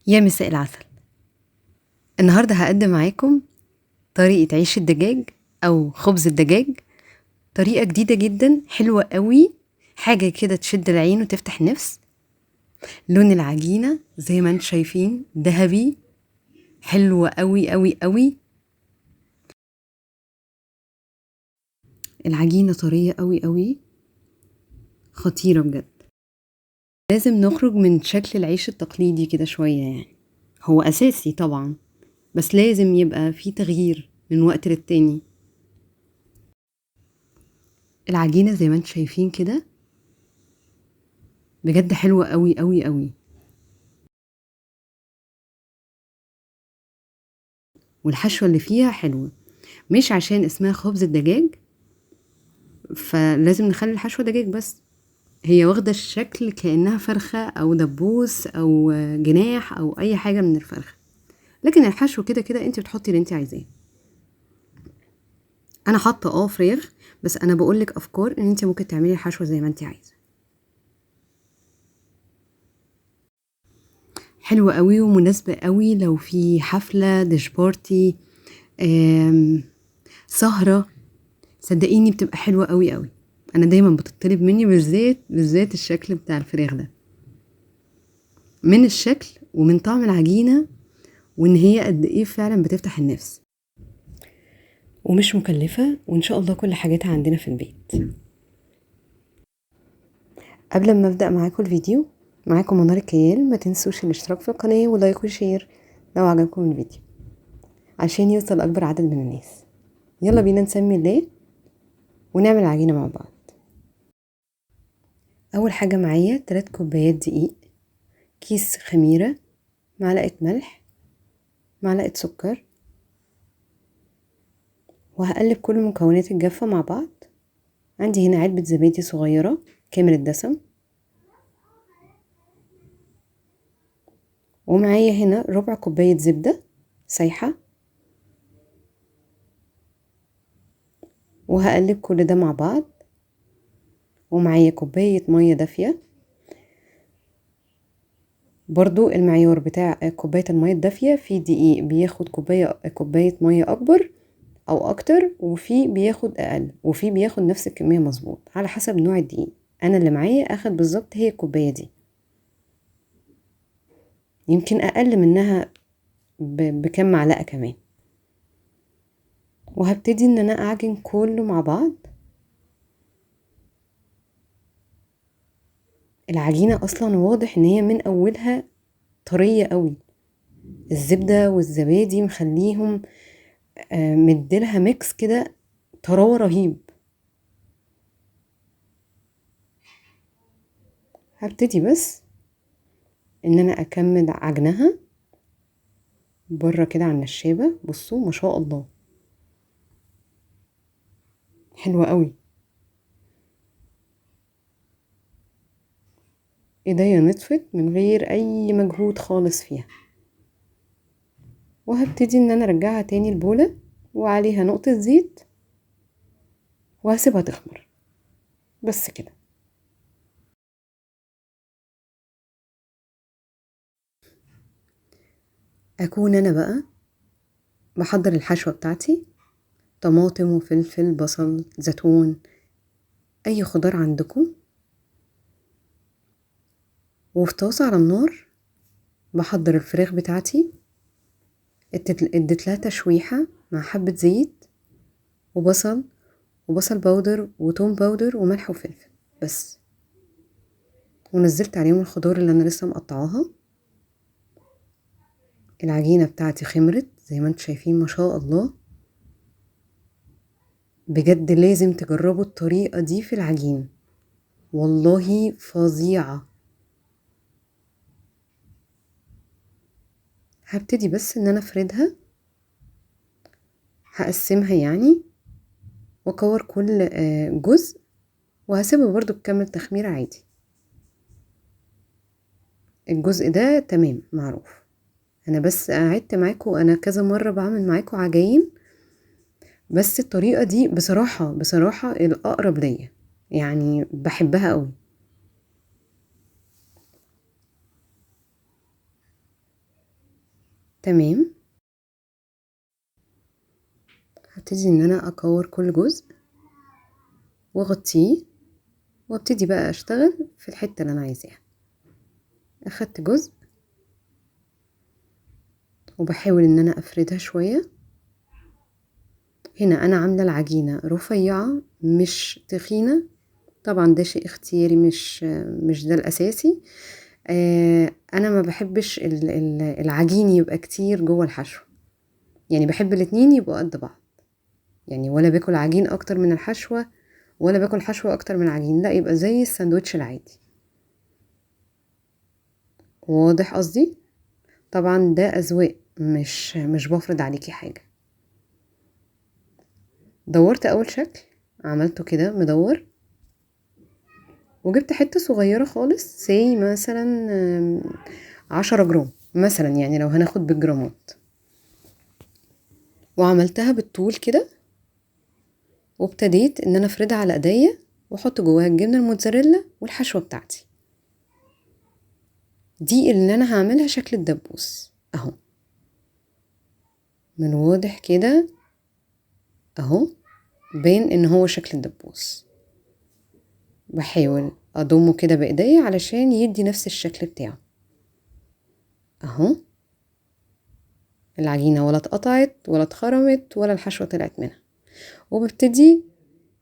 يا مساء العسل. النهاردة هقدم معاكم طريقة عيش الدجاج أو خبز الدجاج. طريقة جديدة جدا حلوة قوي، حاجة كده تشد العين وتفتح النفس. لون العجينة زي ما انتم شايفين ذهبي، حلوة قوي قوي قوي. العجينة طرية قوي قوي، خطيرة بجد. لازم نخرج من شكل العيش التقليدي كده شوية، يعني هو أساسي طبعا، بس لازم يبقى في تغيير من وقت للتاني. العجينة زي ما انتم شايفين كده بجد حلوة قوي قوي قوي، والحشوة اللي فيها حلوة. مش عشان اسمها خبز الدجاج فلازم نخلي الحشوة دجاج بس، هي واخدة الشكل كأنها فرخة أو دبوس أو جناح أو أي حاجة من الفرخة، لكن الحشو كده كده انت بتحطي اللي انت عايزاه. أنا حاطة فراخ، بس أنا بقولك أفكار إن انت ممكن تعملي الحشوة زي ما انت عايزة. حلوة قوي ومناسبة قوي لو في حفلة ديش بارتي، سهرة، صدقيني بتبقى حلوة قوي قوي. انا دايما بتطلب مني بالذات الشكل بتاع الفراخ ده، من الشكل ومن طعم العجينة، وان هي قد ايه فعلا بتفتح النفس، ومش مكلفة، وان شاء الله كل حاجاتها عندنا في البيت. قبل ما ابدأ معاكم الفيديو، معاكم منار الكيال، ما تنسوش الاشتراك في القناة ولايك وشير لو عجبكم الفيديو عشان يوصل اكبر عدد من الناس. يلا بينا نسمي الله ونعمل العجينة مع بعض. اول حاجة معايا 3 كوبايات دقيق، كيس خميرة، معلقة ملح، معلقة سكر، وهقلب كل مكونات الجافة مع بعض. عندي هنا علبة زبادي صغيرة كامل الدسم، ومعايا هنا ربع كوباية زبدة سايحة، وهقلب كل ده مع بعض. ومعايا كوباية مية دافية، برضو المعيار بتاع كوباية المية الدافية، في دقيق بياخد كوباية مية أكبر أو أكتر، وفي بياخد أقل، وفي بياخد نفس الكمية مظبوط على حسب نوع الدقيق. أنا اللي معايا أخد بالظبط هي الكوباية دي، يمكن أقل منها بكم معلقة كمان. وهبتدي ان انا اعجن كله مع بعض. العجينة اصلا واضح ان هي من اولها طرية قوي، الزبدة والزبادي مخليهم مديلها ميكس كده، طراوة رهيب. هبتدي بس ان انا اكمل عجنها بره كده على النشابة. بصوا ما شاء الله حلوة قوي، ايديا نطفت من غير اي مجهود خالص فيها. وهبتدي ان انا ارجعها تاني البولة وعليها نقطة زيت، وهسيبها تخمر بس كده. اكون انا بقى بحضر الحشوة بتاعتي، طماطم وفلفل بصل زيتون، اي خضار عندكم. وفي طاسة على النار بحضر الفراخ بتاعتي، اديت لها تشويحة مع حبة زيت وبصل باودر وتوم باودر وملح وفلفل بس، ونزلت عليهم الخضار اللي انا لسه مقطعاها. العجينة بتاعتي خمرت زي ما انتم شايفين ما شاء الله. بجد لازم تجربوا الطريقة دي في العجين، والله فظيعة. هبتدي بس ان انا افردها، هقسمها يعني، واكور كل جزء، وهسيبها برضو تكمل تخمير عادي. الجزء ده تمام معروف. انا بس قعدت معاكم، انا كذا مرة بعمل معاكم عجاين، بس الطريقة دي بصراحة الاقرب ليا، يعني بحبها قوي. تمام. هبتدي ان انا اكور كل جزء واغطيه وابتدي بقى اشتغل في الحتة اللي انا عايزاها. اخدت جزء وبحاول ان انا افردها شوية. هنا انا عاملة العجينة رفيعة مش تخينة، طبعا ده شيء اختياري، مش ده الاساسي. انا ما بحبش العجين يبقى كتير جوه الحشو، يعني بحب الاتنين يبقوا قد بعض، يعني ولا باكل عجين اكتر من الحشوة ولا باكل حشوة اكتر من العجين، لا يبقى زي الساندوتش العادي. واضح قصدي؟ طبعا ده اذواق، مش بفرض عليكي حاجة. دورت اول شكل عملته كده مدور، وجبت حتة صغيرة خالص سي مثلا 10 جرام مثلا، يعني لو هناخد بالجرامات، وعملتها بالطول كده، وابتديت ان انا افردها على ايديا واحط جواها الجبنة الموتزاريلا والحشوة بتاعتي دي اللي انا هعملها شكل الدبوس اهو. من واضح كده اهو باين ان هو شكل الدبوس. بحاول اضمه كده بايديا علشان يدي نفس الشكل بتاعه اهو. العجينة ولا اتقطعت ولا اتخرمت ولا الحشوة طلعت منها. وببتدي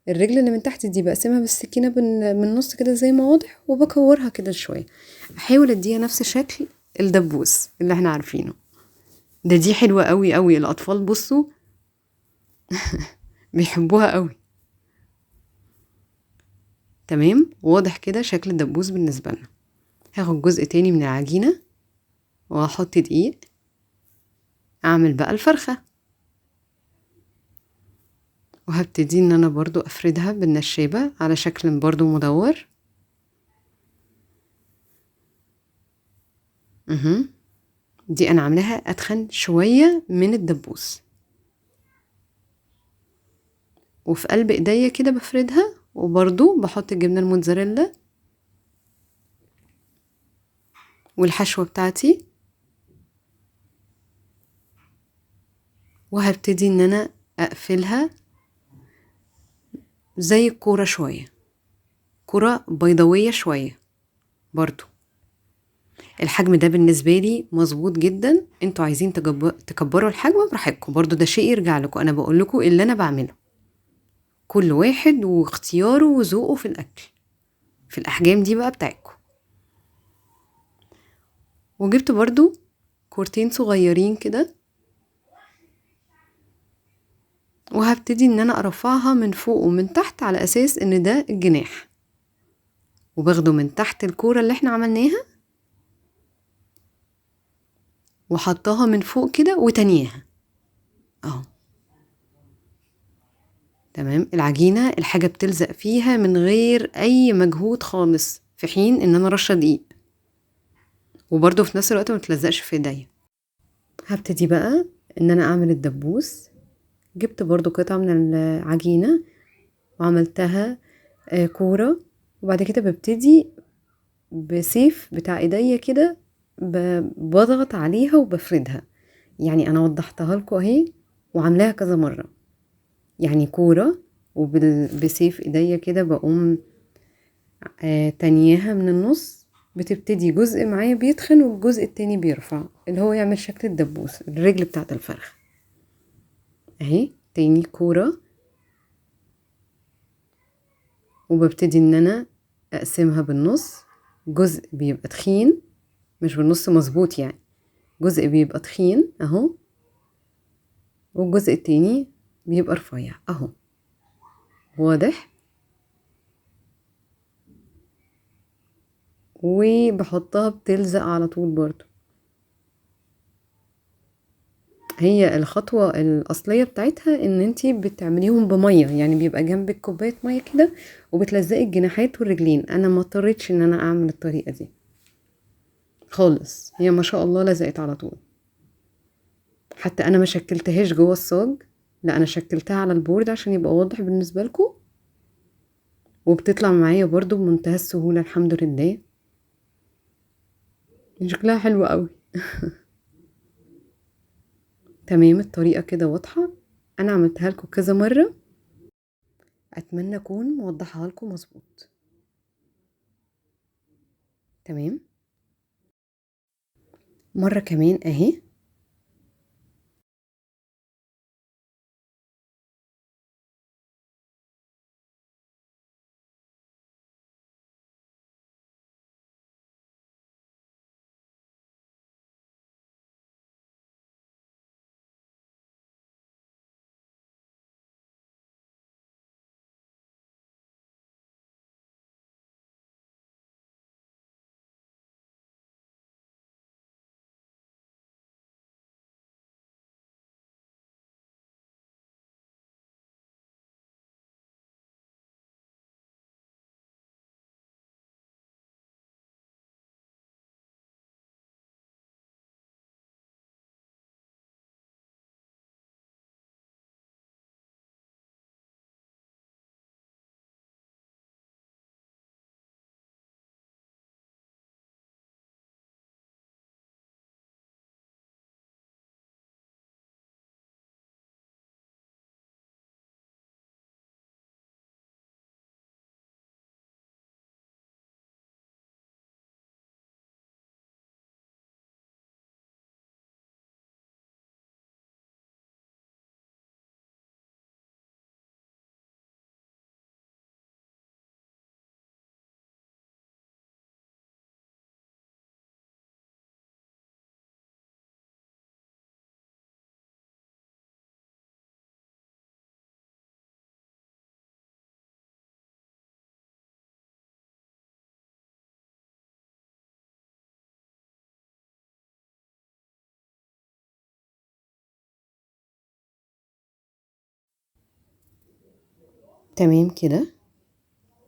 الرجل اللي من تحت دي بقسمها بالسكينة من النص كده زي ما واضح، وبكورها كده شوية، احاول اديها نفس شكل الدبوس اللي احنا عارفينه ده. دي حلوة قوي قوي، الاطفال بصوا بيحبوها قوي. تمام، واضح كده شكل الدبوس بالنسبة لنا. هاخد جزء تاني من العجينة وهحط دقيق، اعمل بقى الفرخة، وهبتدي ان انا برضو افردها بالنشابة على شكل برضو مدور. دي انا عاملاها اتخن شوية من الدبوس، وفي قلب ايديا كده بفردها، وبرضو بحط الجبنة الموتزاريلا والحشوة بتاعتي، وهبتدي ان انا اقفلها زي الكورة شوية، كرة بيضاوية شوية. برضو الحجم ده بالنسبة لي مظبوط جدا، انتوا عايزين تكبروا الحجم براحتكم، برضو ده شيء يرجع لكم، انا بقول لكم اللي انا بعمله، كل واحد واختياره وذوقه في الاكل، في الاحجام دي بقى بتاعتكم. وجبت برضو كورتين صغيرين كده، وهبتدي ان انا ارفعها من فوق ومن تحت على اساس ان ده الجناح، وباخده من تحت الكورة اللي احنا عملناها وحطاها من فوق كده وتانياها اهو. تمام، العجينة الحاجة بتلزق فيها من غير اي مجهود خالص، في حين ان انا رشة دقيق، وبرضه في نفس الوقت ما تلزقش في ايديا. هبتدي بقى ان انا اعمل الدبوس. جبت برضه قطعة من العجينة وعملتها كورة، وبعد كده ببتدي بسيف بتاع ايديا كده بضغط عليها وبفردها، يعني انا وضحتها لكم اهي وعاملاها كذا مرة، يعني كورة وبسيف ايديا كده بقوم تانياها من النص، بتبتدي جزء معايا بيتخن والجزء التاني بيرفع، اللي هو يعمل شكل الدبوس الرجل بتاعت الفرخ اهي. تاني كورة وببتدي ان انا اقسمها بالنص، جزء بيبقى تخين مش بالنص مظبوط، يعني جزء بيبقى تخين اهو، والجزء التاني بيبقى رفيع اهو. واضح؟ وبحطها بتلزق على طول برضو. هي الخطوة الأصلية بتاعتها ان انتي بتعمليهم بمية، يعني بيبقى جنبك كوباية مية كده وبتلزقي الجناحات والرجلين. انا ما اضطريتش ان انا اعمل الطريقة دي خالص، هي ما شاء الله لزقت على طول. حتى انا ما شكلتهاش جوه الصاج، لا انا شكلتها على البورد عشان يبقى واضح بالنسبة لكم، وبتطلع معايا برضو بمنتهى السهولة الحمد لله. شكلها حلو قوي تمام، الطريقة كده واضحة. انا عملتها لكم كذا مرة، اتمنى اكون موضحها لكم مظبوط. تمام، مرة كمان اهي. تمام كده.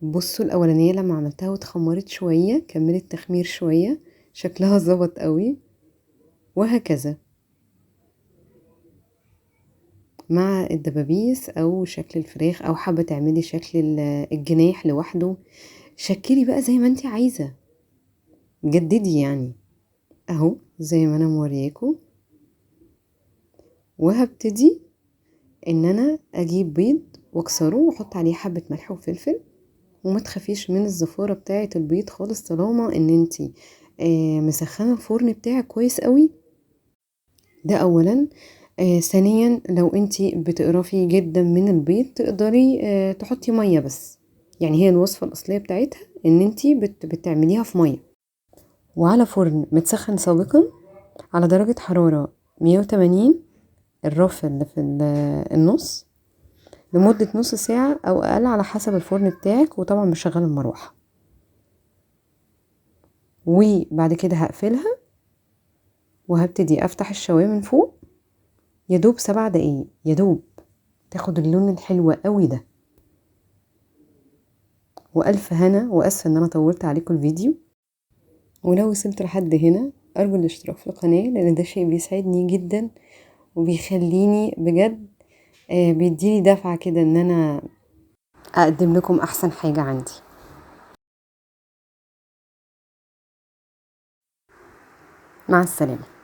بصوا الاولانية لما عملتها واتخمرت شوية، كملت تخمير شوية، شكلها ظبط قوي. وهكذا مع الدبابيس او شكل الفراخ، او حابة تعملي شكل الجناح لوحده، شكلي بقى زي ما انتي عايزة، جددي يعني. اهو زي ما انا مورياكم. وهبتدي ان انا اجيب بيض واكسره واحط عليه حبة ملح وفلفل، وما تخافيش من الزفارة بتاعة البيض خالص، طالما ان انتي مسخنة الفرن بتاعك كويس قوي. ده اولا. ثانيا، لو انتي بتقرفي جدا من البيض تقدري تحطي مية بس. يعني هي الوصفة الاصلية بتاعتها ان انتي بتعمليها في مية، وعلى فرن متسخن سابقا على درجة حرارة 180، الرف اللي في النص، لمدة نص ساعة او اقل على حسب الفرن بتاعك، وطبعا بشغل المروحة. وبعد كده هقفلها وهبتدي افتح الشواية من فوق، يدوب 7 دقايق، يدوب تاخد اللون الحلو قوي ده. والف هنا، واسفه ان انا طولت عليكم الفيديو. ولو وصلت لحد هنا ارجو الاشتراك في القناه، لان ده شيء بيسعدني جدا وبيخليني بجد بيديني دفعه كده ان انا اقدم لكم احسن حاجه عندي. مع السلامه.